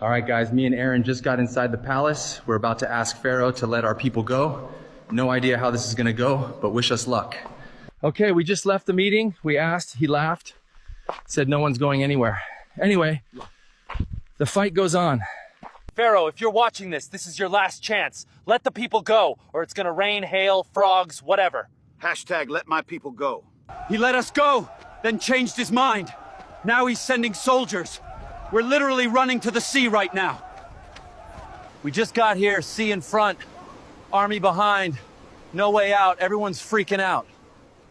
All right, guys, me and Aaron just got inside the palace. We're about to ask Pharaoh to let our people go. No idea how this is gonna go, but wish us luck. Okay, we just left the meeting. We asked, he laughed, said no one's going anywhere. Anyway, the fight goes on. Pharaoh, if you're watching this, this is your last chance. Let the people go, or it's gonna rain, hail, frogs, whatever. Hashtag let my people go. He let us go, then changed his mind. Now he's sending soldiers. We're literally running to the sea right now. We just got here, sea in front, army behind, no way out, everyone's freaking out.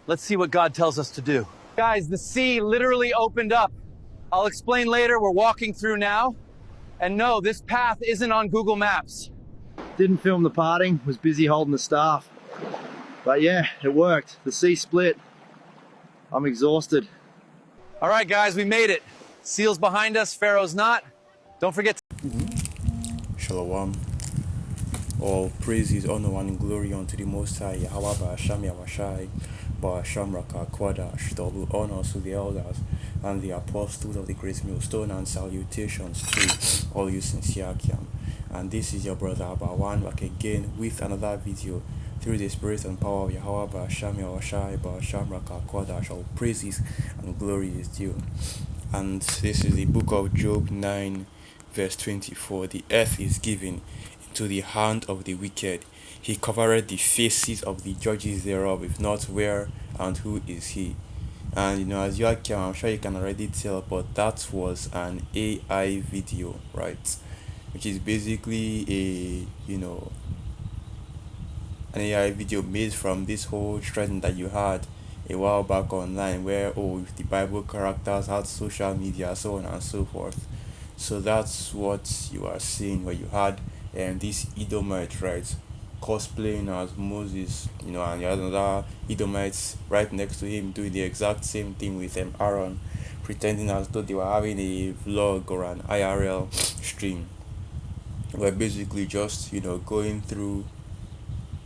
Let's see what God tells us to do. Guys, the sea literally opened up. I'll explain later, we're walking through now. And no, this path isn't on Google Maps. Didn't film the parting, was busy holding the staff. But yeah, it worked. The sea split. I'm exhausted. All right, guys, we made it. Seal's behind us, Pharaoh's not. Don't forget to... Shalom. All praises, honor, and glory unto the Most High, Yahweh Ba'asham Yawashai, Ba'asham Raka Kwadash, double honors to the elders and the apostles of the Great Millstone, and salutations to all you sincere Kiam. And this is your brother Abawan back again with another video through the spirit and power of Yahweh Ba'asham Yawashai, Ba'asham Raka Kwadash. All praises and glory is due. And this is the book of Job 9 verse 24. The earth is given into the hand of the wicked. He covered the faces of the judges thereof, if not where and who is he. And as you can, I'm sure you can already tell, but that was an AI video, right? Which is basically an AI video made from this whole trend that you had a while back online, where if the Bible characters had social media, so on and so forth. So that's what you are seeing, where you had this Edomite, right, cosplaying as Moses, and you had another Edomites right next to him doing the exact same thing with Aaron, pretending as though they were having a vlog or an IRL stream. We're basically just going through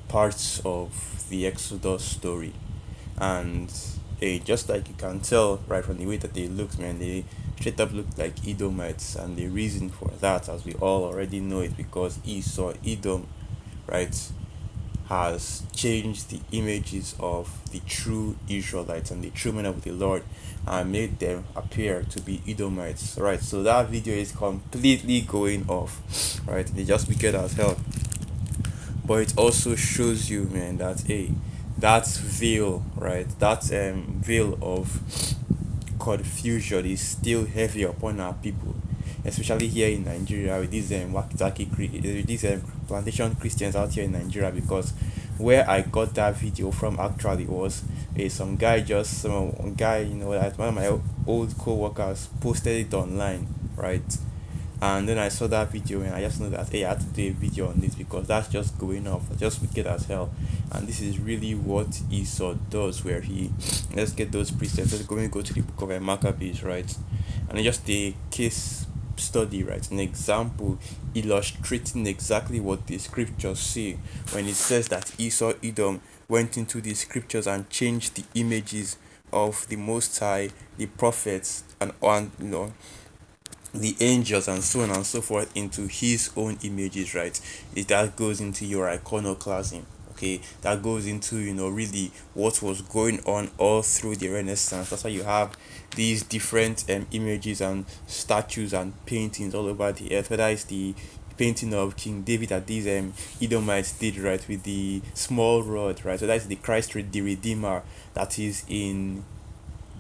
parts of the Exodus story. And just like you can tell right from the way that they looked, man, they straight up looked like Edomites. And the reason for that, as we all already know, is because Esau, Edom, right, has changed the images of the true Israelites and the true men of the Lord and made them appear to be Edomites, right? So that video is completely going off, right? They just wicked as hell. But it also shows you, man, that that veil, right, that veil of confusion is still heavy upon our people, especially here in Nigeria with these plantation Christians out here in Nigeria. Because where I got that video from actually was some guy, that one of my old co-workers posted it online, right? And then I saw that video and I just know that I had to do a video on this, because that's just going off, just wicked as hell. And this is really what Esau does, where let's get those precepts. Let's go to the book of Maccabees, right? And just a case study, right, an example illustrating exactly what the scriptures say when it says that Esau, Edom, went into the scriptures and changed the images of the Most High, the prophets, and the angels and so on and so forth into his own images, right? That goes into your iconoclasm, okay? That goes into really what was going on all through the Renaissance. That's why you have these different images and statues and paintings all over the earth, whether it's the painting of King David that these Edomites did, right, with the small rod, right? So that's the Christ the Redeemer that is in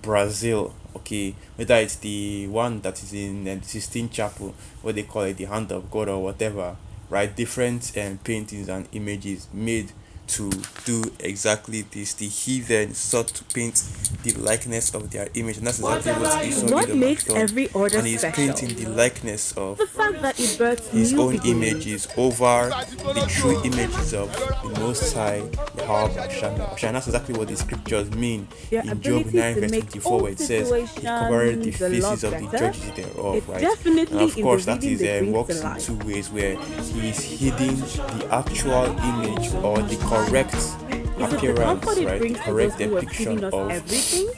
Brazil, okay, whether it's the one that is in the Sistine Chapel, what they call it, the Hand of God or whatever, right? Different paintings and images made to do exactly this. The heathen sought to paint the likeness of their image, and that's exactly what Esau What makes every order and he's special? painting the likeness of The fact that it births his new own beginnings. images over the true images of the Most High, Yahweh Ba'asham. And that's exactly what the scriptures mean Their in Job ability 9 to verse make 24, where it says he covered the situations a lot faces of the better. judges thereof, It's right? definitely And of in course the that reading is that brings works to in life. two ways, where he is hiding the actual image or the correct Is it the appearance, comfort it right, brings the to correct those who are depiction feeding us of everything?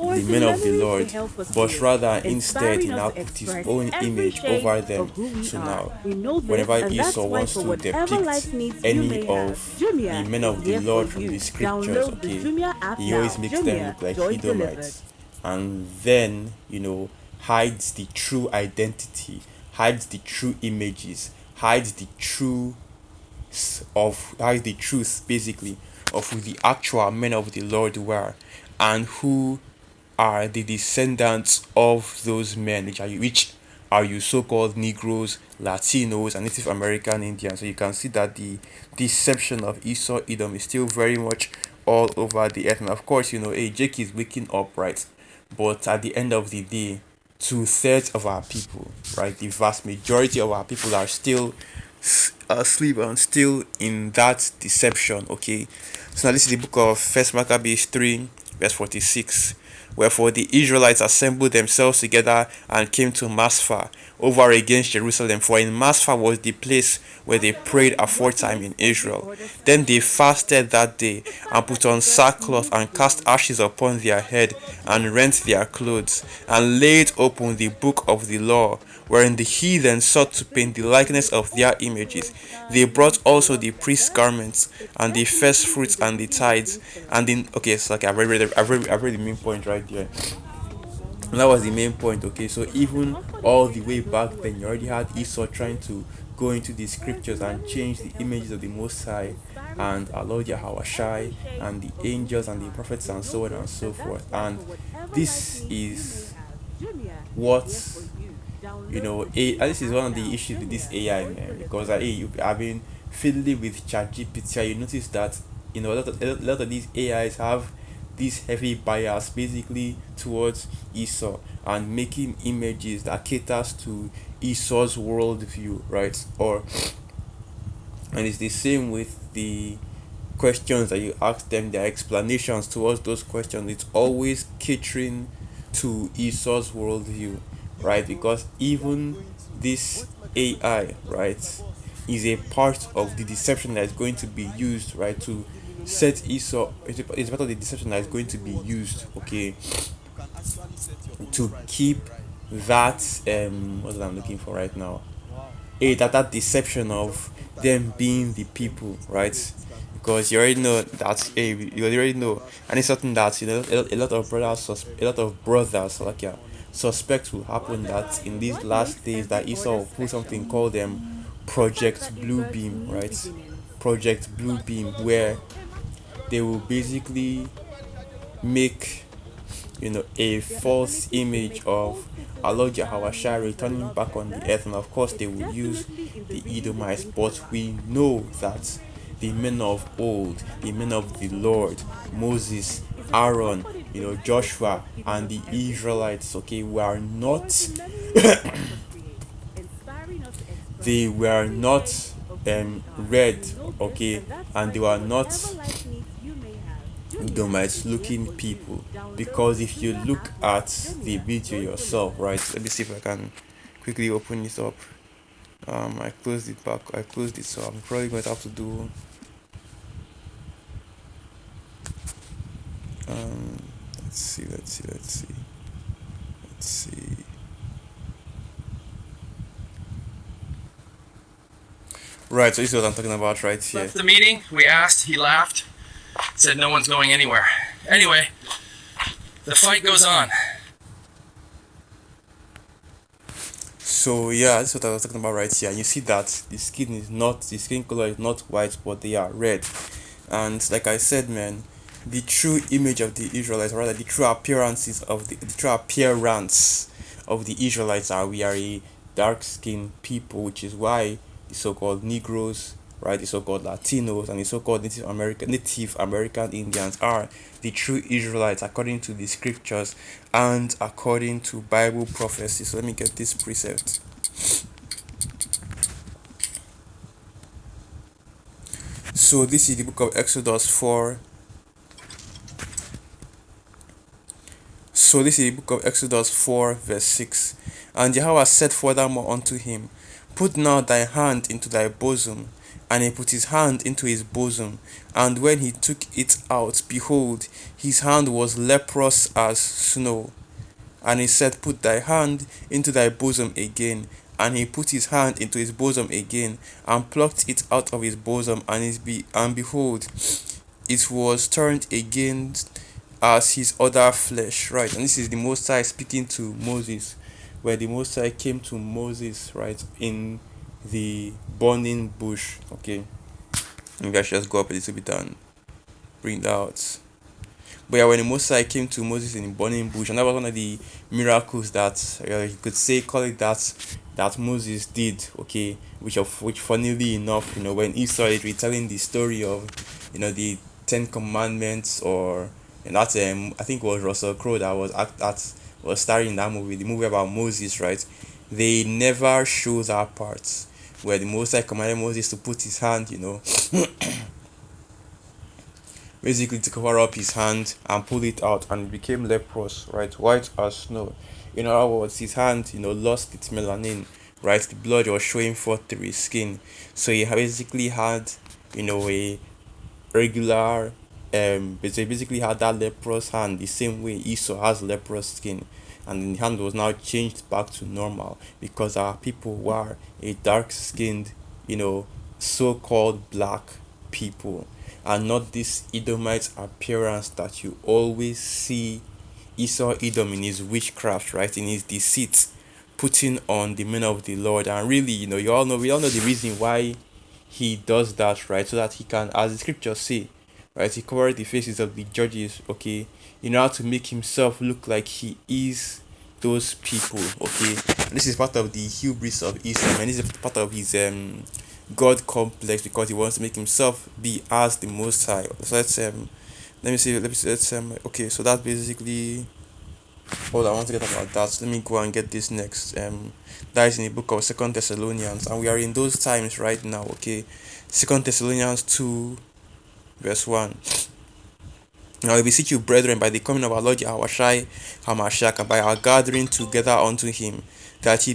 or the men of the celebrities Lord, to help us but heal, rather instead he inspiring us now to put his express own every image shade over them. of who we So are. now, We know this, whenever and that's Esau why wants for to whatever life depict needs you may any have, of Jumia the men is of the here Lord for from you. the scriptures, Download the okay, Jumia app he now. always makes them Jumia, look like joy delivered. Edomites, and then hides the true identity, hides the true images, hides the hides the truth basically of who the actual men of the Lord were, and who are the descendants of those men, which are you so-called Negroes, Latinos, and Native American Indians. So you can see that the deception of Esau Edom is still very much all over the earth. And of course, Jake is waking up, right? But at the end of the day, two-thirds of our people, right, the vast majority of our people are still asleep and still in that deception. Okay, so now this is the book of First Maccabees 3 verse 46. Wherefore the Israelites assembled themselves together and came to Maspha over against Jerusalem, for in Maspha was the place where they prayed aforetime in Israel. Then they fasted that day, and put on sackcloth, and cast ashes upon their head, and rent their clothes, and laid open the book of the law, wherein the heathen sought to paint the likeness of their images. They brought also the priest's garments, and the first fruits, and the tithes, and the okay. So okay, I've read the main point right there. And that was the main point. Okay, so even all the way back then, you already had Esau trying to go into the scriptures and change the images of the Most High and our Lord Yahweh and the angels and the prophets and so on and so forth. And this is what this is one of the issues with this AI, man, because I've been fiddling with ChatGPT. You notice that a lot of these AIs have this heavy bias basically towards Esau and making images that caters to Esau's worldview, right? And it's the same with the questions that you ask them, their explanations towards those questions. It's always catering to Esau's worldview, right? Because even this AI, right, is a part of the deception that is going to be used, right, to set Esau. It's part of the deception that is going to be used, okay, to keep that what I'm looking for right now, that deception of them being the people, right? Because you already know that you already know, and it's something that a lot of brothers like suspect will happen, that in these last days that Esau will put something called Project Bluebeam, right? Project Bluebeam, where they will basically make a false image of our Lord Yahweh returning back on the earth, and of course they will use the Edomites. But we know that the men of old, the men of the Lord, Moses, Aaron, Joshua, and the Israelites, okay, were not they were not red, okay, and they were not Edomites looking people. Because if you look at the video yourself, right, let me see if I can quickly open this up. I closed it, so I'm probably going to have to do let's see. Right, so this is what I'm talking about right here. Left the meeting, we asked, he laughed, said no one's going anywhere. Anyway, the fight goes on. So yeah, that's what I was talking about right here. You see that the skin color is not white, but they are red. And like I said, man, the true image of the Israelites, or rather the true appearance of the Israelites are, we are a dark skinned people, which is why the so-called Negroes, right, the so-called Latinos, and the so-called Native American Indians are the true Israelites according to the scriptures and according to Bible prophecy. So let me get this precept. So this is the book of Exodus 4. So this is the book of Exodus 4 verse 6. And Jehovah said furthermore unto him, Put now thy hand into thy bosom, And he put his hand into his bosom, and when he took it out, behold, his hand was leprous as snow. And he said, Put thy hand into thy bosom again. And he put his hand into his bosom again, and plucked it out of his bosom, and behold, it was turned again as his other flesh. Right, and this is the Most High speaking to Moses, where the Most High came to Moses, right, in the burning bush. Okay, maybe I should just go up a little bit and bring that out. But yeah, when the Most High came to Moses in the burning bush, and that was one of the miracles that you could say, call it that Moses did. Okay, which funnily enough, when he started retelling the story of, the Ten Commandments, or and that's I think it was Russell Crowe that was starring in that movie, the movie about Moses, right? They never show that part where the Most High commanded Moses to put his hand, basically to cover up his hand and pull it out, and it became leprous, right, white as snow. In other words, his hand lost its melanin, right? The blood was showing forth through his skin, so he basically had a regular basically had that leprous hand, the same way Esau has leprous skin, and the hand was now changed back to normal because our people were a dark skinned, so-called black people, and not this Edomite appearance that you always see Esau Edom in his witchcraft, right, in his deceit, putting on the men of the Lord. And really, we all know the reason why he does that, right? So that he can, as the scriptures say, right, he covered the faces of the judges, okay, in order to make himself look like he is those people, okay. And this is part of the hubris of Esau, and this is part of his God complex, because he wants to make himself be as the Most High. So let's okay, so that's basically all I want to get about that. So let me go and get this next. That is in the book of Second Thessalonians, and we are in those times right now, okay. Second Thessalonians 2 verse 1. Now we beseech you, brethren, by the coming of our Lord Yahushua HaMashiach, and by our gathering together unto him, that ye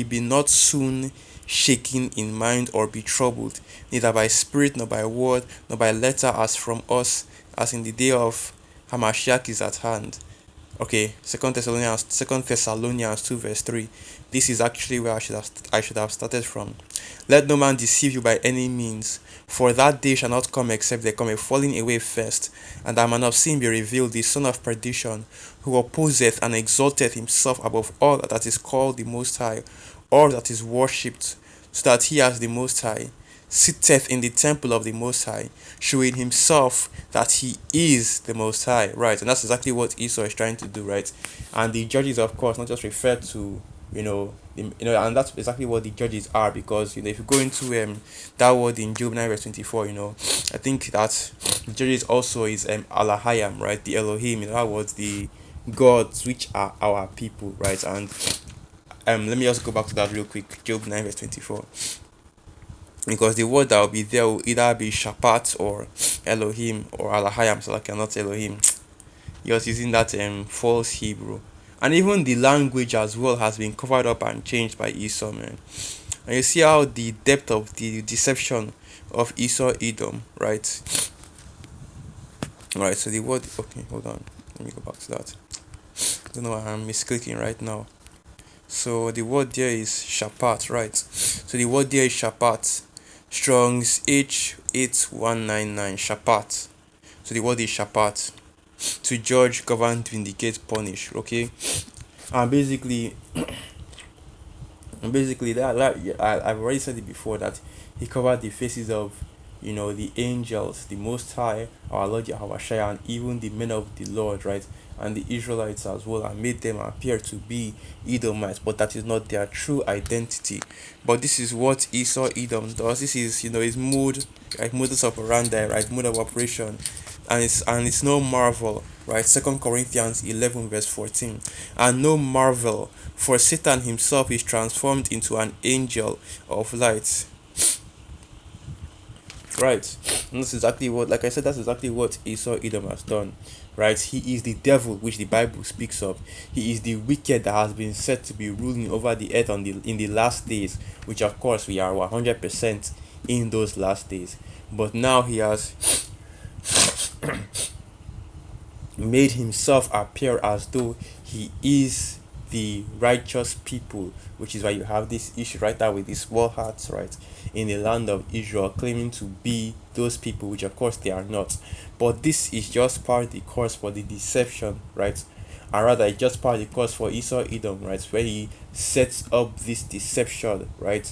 be not soon shaken in mind, or be troubled, neither by spirit, nor by word, nor by letter, as from us, as in the day of Hamashiach is at hand. Okay, Second Thessalonians 2 verse 3. This is actually where I should have started from. Let no man deceive you by any means, for that day shall not come except there come a falling away first, and that man of sin be revealed, the son of perdition, who opposeth and exalteth himself above all that is called the Most High, or that is worshipped, so that he as the Most High sitteth in the temple of the Most High, showing himself that he is the Most High, right? And that's exactly what Esau is trying to do, right? And the judges, of course, not just refer to and that's exactly what the judges are, because if you go into that word in Job 9 verse 24, I think that the judges also is Alahayam, right? The Elohim, in other words, the gods which are our people, right? And let me just go back to that real quick. Job 9 verse 24, because the word that will be there will either be Shapat or Elohim or Alahayam, so like not Elohim. You're using that false Hebrew. And even the language as well has been covered up and changed by Esau, man. And you see how the depth of the deception of Esau Edom, right? Right, so the word, okay, hold on, let me go back to that. I don't know why I'm misclicking right now. So the word there is Shapat, right? So the word there is Shapat. Strong's H8199, Shapat. So the word is Shapat. To judge, govern, vindicate, punish, okay. And basically that I've already said it before, that he covered the faces of the angels, the Most High, our Lord Yahushua, and even the men of the Lord, right, and the Israelites as well, and made them appear to be Edomites, but that is not their true identity. But this is what Esau Edom does. This is his mode, like modus operandi, right, mode of operation. And it's no marvel, right? 2 Corinthians 11 verse 14. And no marvel, for Satan himself is transformed into an angel of light. Right. And that's exactly what, like I said, that's exactly what Esau Edom has done. Right? He is the devil which the Bible speaks of. He is the wicked that has been said to be ruling over the earth in the last days, which of course we are 100% in those last days. But now he has made himself appear as though he is the righteous people, which is why you have this issue right there with these small hearts, right, in the land of Israel, claiming to be those people, which of course they are not. But this is just part of the course for the deception, right? And rather, it's just part of the course for Esau Edom, right, where he sets up this deception, right,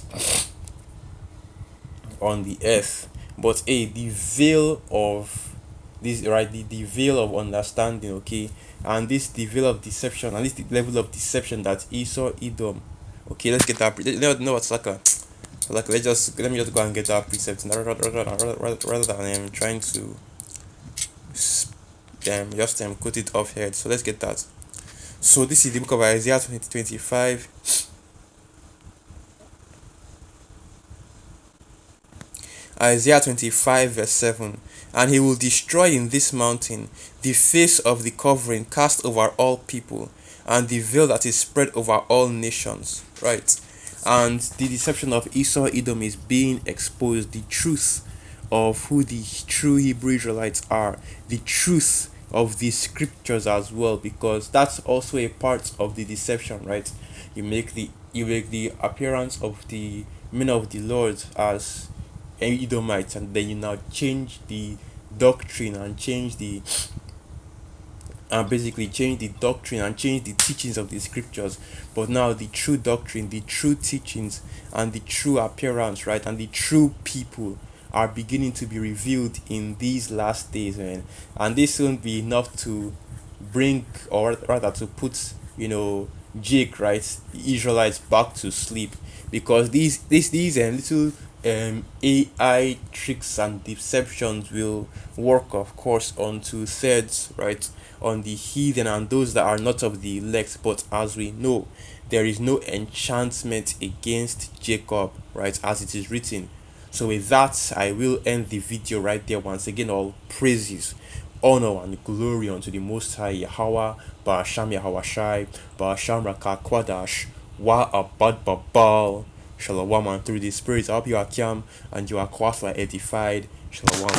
on the earth. But the veil of this, right, the veil of understanding, okay, and the veil of deception, and this the level of deception that Esau Edom, okay, let's get that. No, it's like let me just go and get that precept rather than trying to just quote it off head. So let's get that. So this is the book of Isaiah 25. Isaiah 25 verse 7. And he will destroy in this mountain the face of the covering cast over all people, and the veil that is spread over all nations. Right? And the deception of Esau Edom is being exposed. The truth of who the true Hebrew Israelites are. The truth of the scriptures as well, because that's also a part of the deception, right? You make the appearance of the men of the Lord as Edomites, and then you now change the doctrine and change the basically change the doctrine and change the teachings of the scriptures. But now the true doctrine, the true teachings, and the true appearance, right, and the true people are beginning to be revealed in these last days, man. And this won't be enough to bring, or rather to put, Jake, right, the Israelites back to sleep, because these little AI tricks and deceptions will work, of course, on two-thirds, right, on the heathen and those that are not of the elect. But as we know, there is no enchantment against Jacob, right, as it is written. So with that, I will end the video right there. Once again, all praises, honor, and glory unto the Most High Yahweh, Ba'asham Yahawashai, Ba'asham Rakakwadash, Wa Abad Babal, Shalom, and through the Spirit, I hope you are calm and you are quite edified. Shalom.